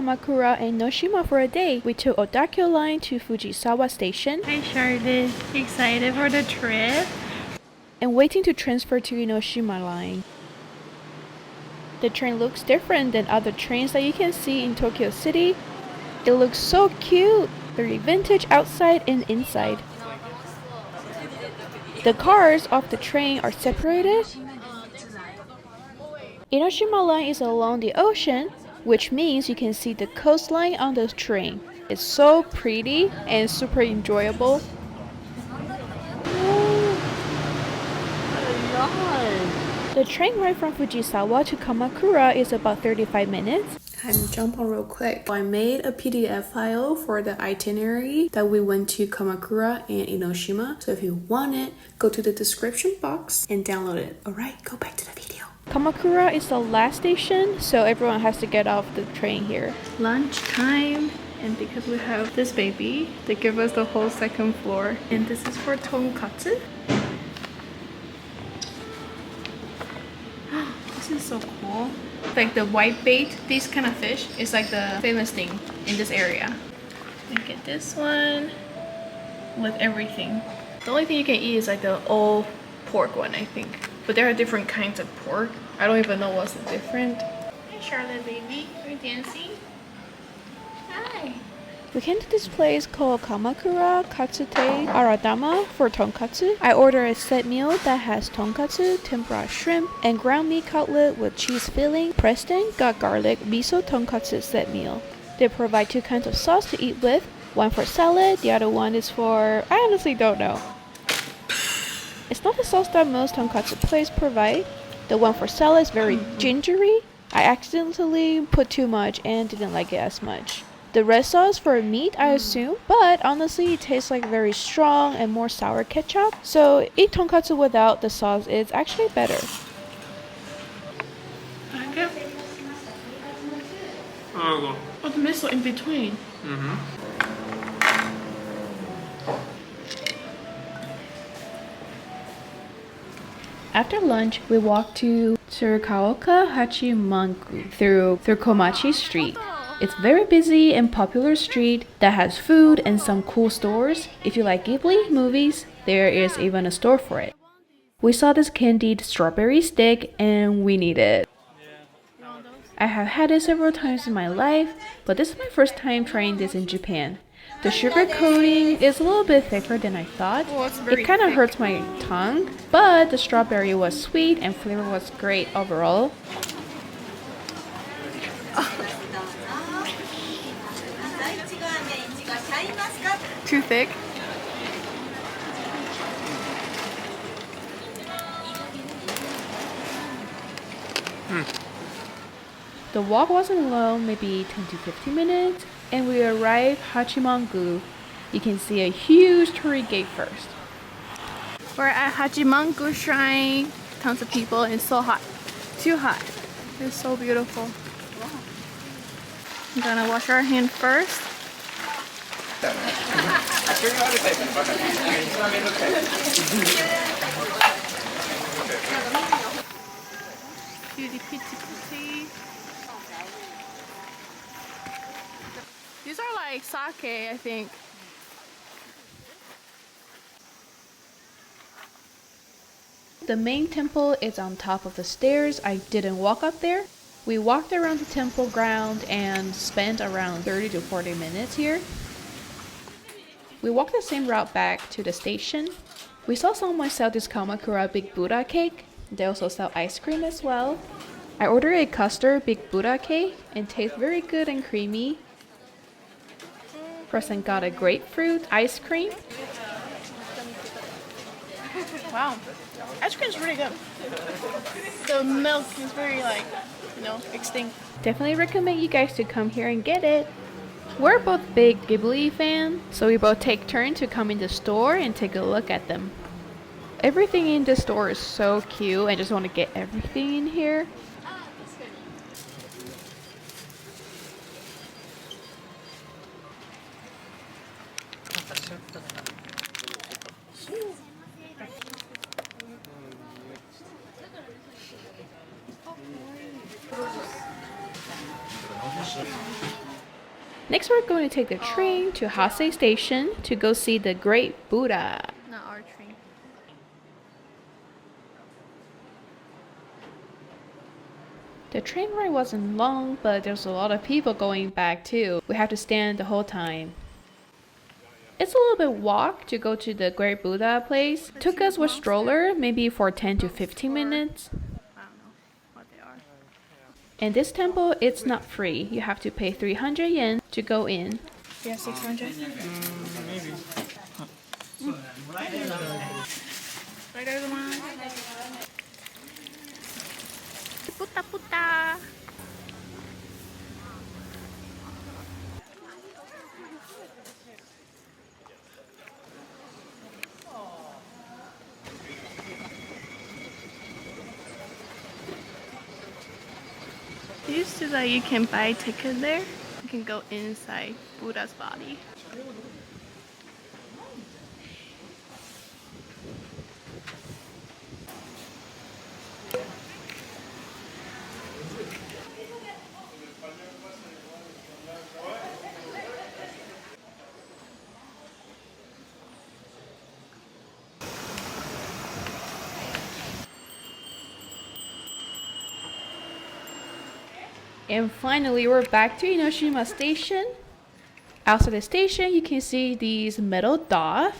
Kamakura Enoshima for a day. We took Odakyo line to Fujisawa Station. Hi Charlotte, excited for the trip? And waiting to transfer to Enoshima line. The train looks different than other trains that you can see in Tokyo City. It looks so cute, very vintage outside and inside. The cars of the train are separated. Enoshima line is along the ocean, which means you can see the coastline on the train. It's so pretty and super enjoyable. The train ride from Fujisawa to Kamakura is about 35 minutes. And jump on real quick. I made a PDF file for the itinerary that we went to Kamakura and Enoshima. So if you want it, go to the description box and download it. Alright, go back to the video. Kamakura is the last station, so everyone has to get off the train here. Lunch time, and because we have this baby, they give us the whole second floor. And this is for tonkatsu. This is so cool. Like the white bait, these kind of fish is like the famous thing in this area. You get this one with everything. The only thing you can eat is like the old pork one, I think. But there are different kinds of pork. I don't even know what's the different. Hi Charlotte baby, are you dancing? Hi. We came to this place called Kamakura Katsute Aradama for tonkatsu. I ordered a set meal that has tonkatsu, tempura shrimp, and ground meat cutlet with cheese filling. Preston got garlic miso tonkatsu set meal. They provide two kinds of sauce to eat with. One for salad, the other one is for... I honestly don't know. It's not the sauce that most tonkatsu places provide. The one for salad is very gingery. I accidentally put too much and didn't like it as much. The red sauce for meat, I assume, but honestly it tastes like very strong and more sour ketchup. So eat tonkatsu without the sauce is actually better. Oh, the miso in between. After lunch, we walked to Tsurukaoka Hachimangu through Komachi Street. It's very busy and popular street that has food and some cool stores. If you like Ghibli movies, there is even a store for it. We saw this candied strawberry stick and we need it. I have had it several times in my life, but this is my first time trying this in Japan. The sugar coating is a little bit thicker than I thought. It kind of hurts my tongue, but the strawberry was sweet and flavor was great overall. Too thick? The walk wasn't long, maybe 10 to 15 minutes, and we arrived Hachimangu. You can see a huge torii gate first. We're at Hachimangu Shrine. Tons of people and it's so hot. Too hot. It's so beautiful. I'm gonna wash our hand first. Cutie pitty pitty. These are like sake, I think. The main temple is on top of the stairs. I didn't walk up there. We walked around the temple ground and spent around 30 to 40 minutes here. We walked the same route back to the station. We saw someone sell this Kamakura Big Buddha cake. They also sell ice cream as well. I ordered a custard Big Buddha cake and tastes very good and creamy. Preston got a grapefruit ice cream. Wow. Ice cream's really good. The milk is very extinct. Definitely recommend you guys to come here and get it. We're both big Ghibli fans, so we both take turns to come in the store and take a look at them. Everything in the store is so cute. I just want to get everything in here. Next, we're going to take the train to Hasei Station to go see the Great Buddha. Not our train. The train ride wasn't long, but there's a lot of people going back too. We have to stand the whole time. It's a little bit walk to go to the Great Buddha place. Took us with stroller maybe for 10 to 15 minutes. I don't know what they are. And this temple, it's not free. You have to pay 300 yen to go in. Yeah, 600. Maybe. Right there's one. Puta puta. You see that you can buy a ticket there? You can go inside Buddha's body. And finally, we're back to Enoshima Station. Outside the station, you can see these metal dogs.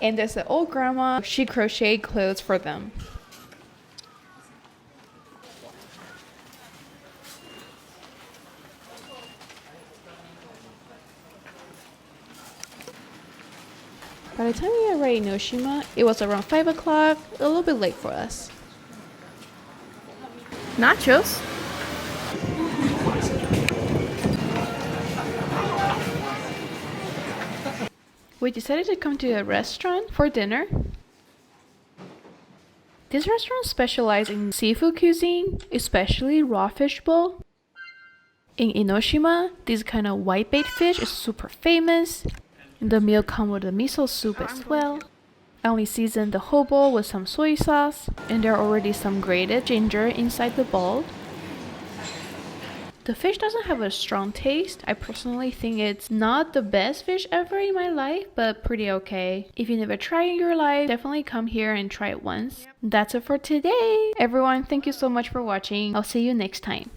And there's an old grandma. She crocheted clothes for them. By the time we arrived in Enoshima, it was around 5 o'clock, a little bit late for us. Nachos? We decided to come to a restaurant for dinner. This restaurant specializes in seafood cuisine, especially raw fish bowl. In Enoshima, this kind of whitebait fish is super famous. The meal comes with a miso soup as well. I only seasoned the whole bowl with some soy sauce, and there are already some grated ginger inside the bowl. The fish doesn't have a strong taste. I personally think it's not the best fish ever in my life, but pretty okay. If you never tried in your life, definitely come here and try it once. That's it for today. Everyone, thank you so much for watching. I'll see you next time.